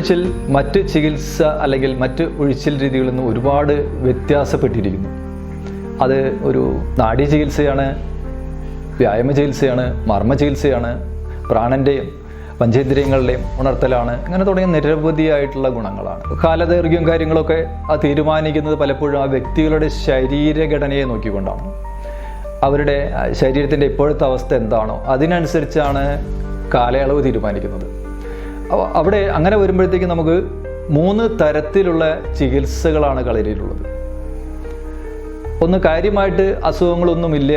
കൈയൊഴിച്ചിൽ മറ്റ് ചികിത്സ അല്ലെങ്കിൽ മറ്റ് ഒഴിച്ചിൽ രീതികളിൽ നിന്ന് ഒരുപാട് വ്യത്യാസപ്പെട്ടിരിക്കുന്നു. അത് ഒരു നാഡീ ചികിത്സയാണ്, വ്യായാമ ചികിത്സയാണ്, മർമ്മ ചികിത്സയാണ്, പ്രാണൻ്റെയും പഞ്ചേന്ദ്രിയങ്ങളുടെയും ഉണർത്തലാണ്, അങ്ങനെ തുടങ്ങിയ നിരവധിയായിട്ടുള്ള ഗുണങ്ങളാണ്. കാലദൈർഘ്യം കാര്യങ്ങളൊക്കെ തീരുമാനിക്കുന്നത് പലപ്പോഴും ആ വ്യക്തികളുടെ ശരീരഘടനയെ നോക്കിക്കൊണ്ടാണ്. അവരുടെ ശരീരത്തിൻ്റെ ഇപ്പോഴത്തെ അവസ്ഥ എന്താണോ അതിനനുസരിച്ചാണ് കാലയളവ് തീരുമാനിക്കുന്നത്. അവിടെ അങ്ങനെ വരുമ്പോഴത്തേക്കും നമുക്ക് 3 തരത്തിലുള്ള ചികിത്സകളാണ് കളരിയിലുള്ളത്. ഒന്ന്, കാര്യമായിട്ട് അസുഖങ്ങളൊന്നുമില്ല,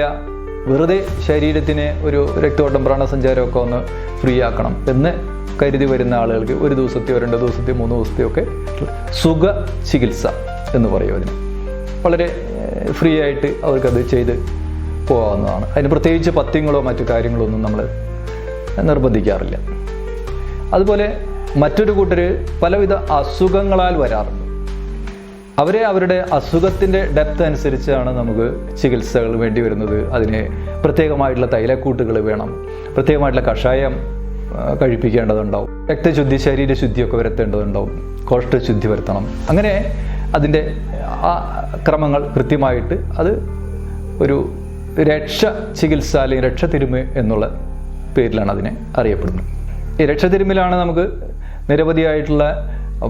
വെറുതെ ശരീരത്തിന് ഒരു രക്തോട്ടം പ്രാണസഞ്ചാരമൊക്കെ ഒന്ന് ഫ്രീ ആക്കണം എന്ന് കരുതി വരുന്ന ആളുകൾക്ക് 1 ദിവസത്തെയോ 2 ദിവസത്തെയോ 3 ദിവസത്തെയോ ഒക്കെ സുഖ ചികിത്സ എന്ന് പറയും. അതിന് വളരെ ഫ്രീ ആയിട്ട് അവർക്കത് ചെയ്ത് പോകാവുന്നതാണ്. അതിന് പ്രത്യേകിച്ച് പഥ്യങ്ങളോ മറ്റു കാര്യങ്ങളോ ഒന്നും നമ്മൾ നിർബന്ധിക്കാറില്ല. അതുപോലെ മറ്റൊരു കൂട്ടർ പലവിധ അസുഖങ്ങളാൽ വരാറുണ്ട്. അവരുടെ അസുഖത്തിൻ്റെ ഡെപ്ത് അനുസരിച്ചാണ് നമുക്ക് ചികിത്സകൾ വേണ്ടി വരുന്നത്. അതിന് പ്രത്യേകമായിട്ടുള്ള തൈലക്കൂട്ടുകൾ വേണം, പ്രത്യേകമായിട്ടുള്ള കഷായം കഴിപ്പിക്കേണ്ടതുണ്ടാവും, രക്തശുദ്ധി ശരീരശുദ്ധിയൊക്കെ വരുത്തേണ്ടതുണ്ടാവും, കോഷ്ഠശുദ്ധി വരുത്തണം. അങ്ങനെ അതിൻ്റെ ആ ക്രമങ്ങൾ കൃത്യമായിട്ട് അത് ഒരു രക്ഷ ചികിത്സ അല്ലെങ്കിൽ രക്ഷതിരുമ് എന്നുള്ള പേരിലാണ് അതിനെ അറിയപ്പെടുന്നത്. ഈ രക്ഷതിരുമ്മിലാണ് നമുക്ക് നിരവധിയായിട്ടുള്ള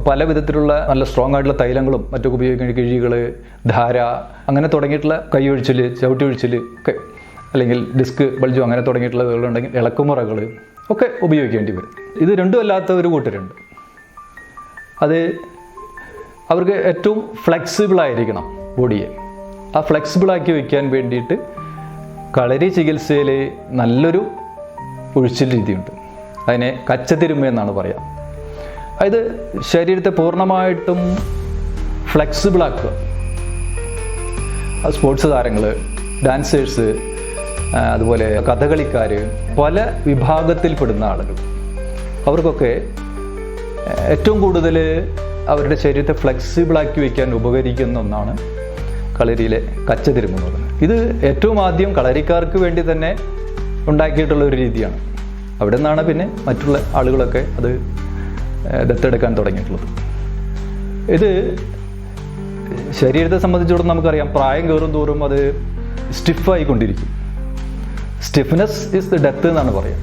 പല വിധത്തിലുള്ള നല്ല സ്ട്രോങ് ആയിട്ടുള്ള തൈലങ്ങളും മറ്റൊക്കെ ഉപയോഗിക്കുന്ന കിഴികൾ, ധാര, അങ്ങനെ തുടങ്ങിയിട്ടുള്ള കൈയൊഴിച്ചിൽ, ചവിട്ടിയൊഴിച്ചിൽ ഒക്കെ, അല്ലെങ്കിൽ ഡിസ്ക് ബൾജോ അങ്ങനെ തുടങ്ങിയിട്ടുള്ളതുണ്ടെങ്കിൽ ഇളക്കുമുറകൾ ഒക്കെ ഉപയോഗിക്കേണ്ടി വരും. ഇത് രണ്ടും അല്ലാത്ത ഒരു കൂട്ടരുണ്ട്. അത് അവർക്ക് ഏറ്റവും ഫ്ലെക്സിബിളായിരിക്കണം ബോഡിയെ. ആ ഫ്ലെക്സിബിളാക്കി വയ്ക്കാൻ വേണ്ടിയിട്ട് കളരി ചികിത്സയിൽ നല്ലൊരു ഒഴിച്ചിൽ രീതിയുണ്ട്. അതിനെ കച്ചതിരുമ എന്നാണ് പറയുക. അതായത് ശരീരത്തെ പൂർണ്ണമായിട്ടും ഫ്ലെക്സിബിളാക്കുക. സ്പോർട്സ് താരങ്ങൾ, ഡാൻസേഴ്സ്, അതുപോലെ കഥകളിക്കാർ, പല വിഭാഗത്തിൽപ്പെടുന്ന ആളുകൾ, അവർക്കൊക്കെ ഏറ്റവും കൂടുതൽ അവരുടെ ശരീരത്തെ ഫ്ലെക്സിബിളാക്കി വയ്ക്കാൻ ഉപകരിക്കുന്ന ഒന്നാണ് കളരിയിലെ കച്ചതിരുമ എന്ന് പറയുന്നത്. ഇത് ഏറ്റവും ആദ്യം കളരിക്കാർക്ക് വേണ്ടി തന്നെ ഉണ്ടാക്കിയിട്ടുള്ള ഒരു രീതിയാണ്. അവിടെ നിന്നാണ് പിന്നെ മറ്റുള്ള ആളുകളൊക്കെ അത് ദത്തെടുക്കാൻ തുടങ്ങിയിട്ടുള്ളത്. ഇത് ശരീരത്തെ സംബന്ധിച്ചിടത്തോളം നമുക്കറിയാം, പ്രായം കയറും തോറും അത് സ്റ്റിഫായിക്കൊണ്ടിരിക്കും. സ്റ്റിഫ്നെസ് ഈസ് ദ ഡെത്ത് എന്നാണ് പറയുക.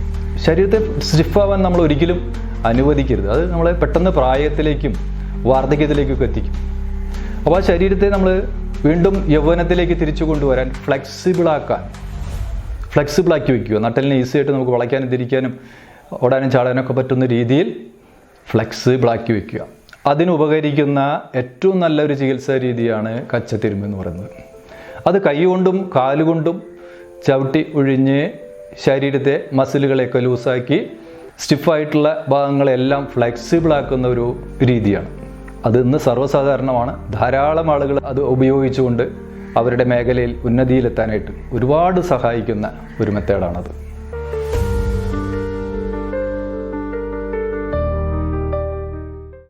ശരീരത്തെ സ്റ്റിഫാവാൻ നമ്മൾ ഒരിക്കലും അനുവദിക്കരുത്. അത് നമ്മളെ പെട്ടെന്ന് പ്രായത്തിലേക്കും വാർദ്ധക്യത്തിലേക്കൊക്കെ എത്തിക്കും. അപ്പോൾ ആ ശരീരത്തെ നമ്മൾ വീണ്ടും യൗവനത്തിലേക്ക് തിരിച്ചു കൊണ്ടുവരാൻ ഫ്ലെക്സിബിളാക്കി വയ്ക്കുക. നട്ടലിനെ ഈസിയായിട്ട് നമുക്ക് വളയ്ക്കാനും തിരിക്കാനും ഓടാനും ചാടാനൊക്കെ പറ്റുന്ന രീതിയിൽ ഫ്ലെക്സിബിളാക്കി വയ്ക്കുക. അതിനുപകരിക്കുന്ന ഏറ്റവും നല്ലൊരു ചികിത്സാ രീതിയാണ് കച്ചതിരുമ എന്ന് പറയുന്നത്. അത് കൈകൊണ്ടും കാലുകൊണ്ടും ചവിട്ടി ഒഴിഞ്ഞ് ശരീരത്തെ മസിലുകളെയൊക്കെ ലൂസാക്കി സ്റ്റിഫായിട്ടുള്ള ഭാഗങ്ങളെല്ലാം ഫ്ലെക്സിബിളാക്കുന്ന ഒരു രീതിയാണ്. അത് ഇന്ന് സർവ്വസാധാരണമാണ്. ധാരാളം ആളുകൾ അത് ഉപയോഗിച്ചുകൊണ്ട് അവരുടെ മേഖലയിൽ ഉന്നതിയിലെത്താനായിട്ട് ഒരുപാട് സഹായിക്കുന്ന ഒരു മെത്തേഡാണത്.